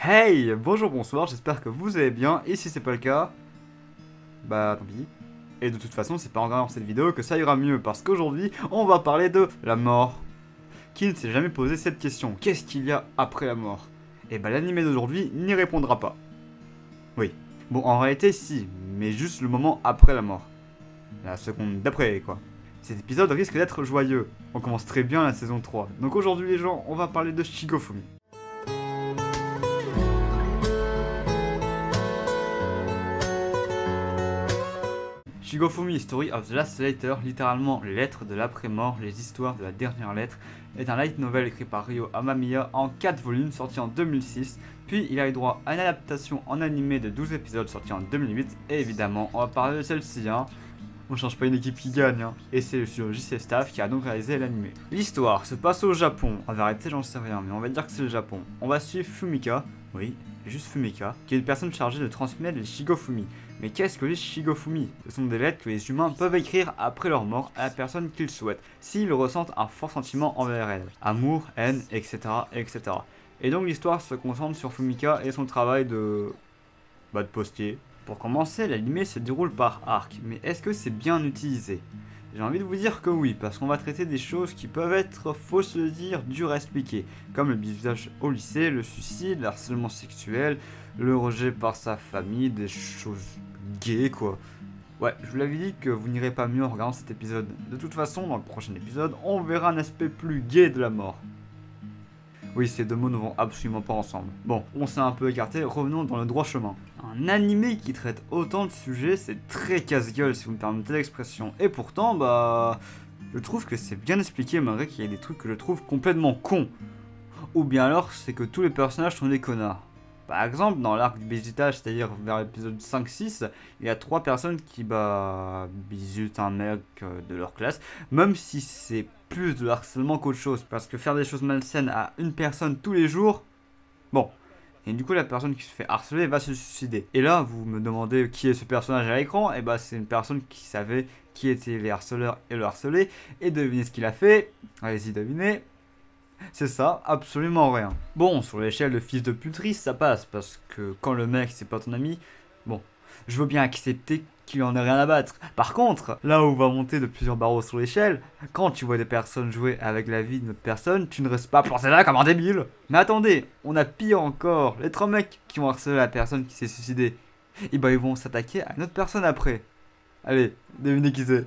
Hey, bonjour, bonsoir, j'espère que vous allez bien, et si c'est pas le cas, bah tant pis. Et de toute façon, c'est pas en regardant cette vidéo que ça ira mieux, parce qu'aujourd'hui, on va parler de la mort. Qui ne s'est jamais posé cette question? Qu'est-ce qu'il y a après la mort? Et bah l'animé d'aujourd'hui n'y répondra pas. Oui. Bon, en réalité, si, mais juste le moment après la mort. La seconde d'après, quoi. Cet épisode risque d'être joyeux. On commence très bien la saison 3. Donc aujourd'hui les gens, on va parler de Shigofumi. Shigofumi, Story of the Last Letter, littéralement les lettres de l'après-mort, les histoires de la dernière lettre, est un light novel écrit par Ryo Amamiya en 4 volumes sorti en 2006, puis il a eu droit à une adaptation en animé de 12 épisodes sorti en 2008, et évidemment on va parler de celle-ci, hein. On change pas une équipe qui gagne, hein. Et c'est le studio JC Staff qui a donc réalisé l'animé. L'histoire se passe au Japon, en vérité j'en sais rien, mais on va dire que c'est le Japon. On va suivre Fumika, oui, juste Fumika, qui est une personne chargée de transmettre les Shigofumi. Mais qu'est-ce que les Shigofumi? Ce sont des lettres que les humains peuvent écrire après leur mort à la personne qu'ils souhaitent, s'ils ressentent un fort sentiment envers elle. Amour, haine, etc. etc. Et donc l'histoire se concentre sur Fumika et son travail de postier. Pour commencer, l'anime se déroule par arc, mais est-ce que c'est bien utilisé? J'ai envie de vous dire que oui, parce qu'on va traiter des choses qui peuvent être, faut se le dire, dures à expliquer, comme le bizutage au lycée, le suicide, le harcèlement sexuel, le rejet par sa famille, des choses gays quoi. Ouais, je vous l'avais dit que vous n'irez pas mieux en regardant cet épisode. De toute façon, dans le prochain épisode, on verra un aspect plus gay de la mort. Oui, ces deux mots ne vont absolument pas ensemble. Bon, on s'est un peu écarté, revenons dans le droit chemin. Un animé qui traite autant de sujets, c'est très casse-gueule si vous me permettez l'expression. Et pourtant, je trouve que c'est bien expliqué malgré qu'il y ait des trucs que je trouve complètement cons. Ou bien alors, c'est que tous les personnages sont des connards. Par exemple, dans l'arc du bizutage, c'est-à-dire vers l'épisode 5-6, il y a 3 personnes qui bisutent un mec de leur classe, même si c'est plus de harcèlement qu'autre chose, parce que faire des choses malsaines à une personne tous les jours, bon. Et du coup, la personne qui se fait harceler va se suicider. Et là, vous me demandez qui est ce personnage à l'écran, et c'est une personne qui savait qui étaient les harceleurs et le harcelé, et devinez ce qu'il a fait. Allez-y, devinez. C'est ça, absolument rien. Bon, sur l'échelle de fils de puterie, ça passe, parce que quand le mec c'est pas ton ami, bon, je veux bien accepter qu'il en ait rien à battre. Par contre, là où on va monter de plusieurs barreaux sur l'échelle, quand tu vois des personnes jouer avec la vie d'une autre personne, tu ne restes pas planté là comme un débile. Mais attendez, on a pire encore, les 3 mecs qui ont harcelé la personne qui s'est suicidée, et ils vont s'attaquer à une autre personne après. Allez, devinez qui c'est.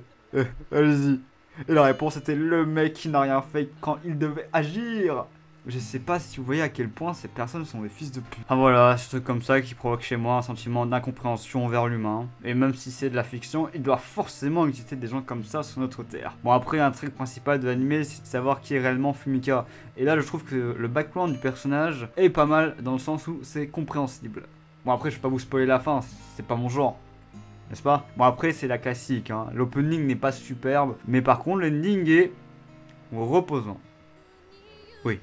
Allez-y. Et la réponse était le mec qui n'a rien fait quand il devait agir. Je sais pas si vous voyez à quel point ces personnes sont des fils de pute. Ah voilà, c'est truc comme ça qui provoque chez moi un sentiment d'incompréhension envers l'humain. Et même si c'est de la fiction, il doit forcément exister des gens comme ça sur notre terre. Bon après, l'intrigue principale de l'anime, c'est de savoir qui est réellement Fumika. Et là, je trouve que le background du personnage est pas mal dans le sens où c'est compréhensible. Bon après, je vais pas vous spoiler la fin, c'est pas mon genre. N'est-ce pas? Bon après c'est la classique, hein. L'opening n'est pas superbe, mais par contre l'ending est reposant. Oui.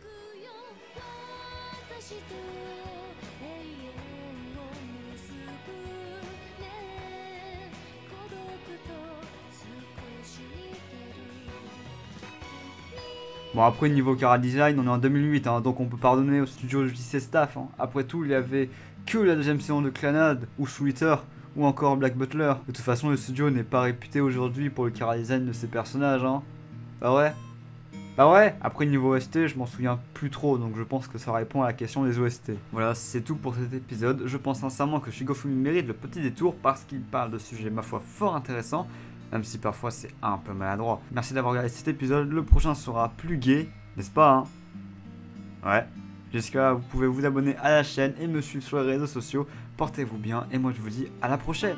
Bon après niveau chara design on est en 2008, hein, donc on peut pardonner au studio JC Staff, hein. Après tout il y avait que la deuxième saison de Clannad ou Sweeter ou encore Black Butler. De toute façon le studio n'est pas réputé aujourd'hui pour le chara design de ses personnages, hein. Bah ouais. Bah ouais, après niveau OST je m'en souviens plus trop, donc je pense que ça répond à la question des OST. Voilà, c'est tout pour cet épisode. Je pense sincèrement que Shigofumi mérite le petit détour parce qu'il parle de sujets ma foi fort intéressants, même si parfois c'est un peu maladroit. Merci d'avoir regardé cet épisode, le prochain sera plus gai, n'est-ce pas, hein? Ouais. Jusqu'à là, vous pouvez vous abonner à la chaîne et me suivre sur les réseaux sociaux. Portez-vous bien et moi je vous dis à la prochaine.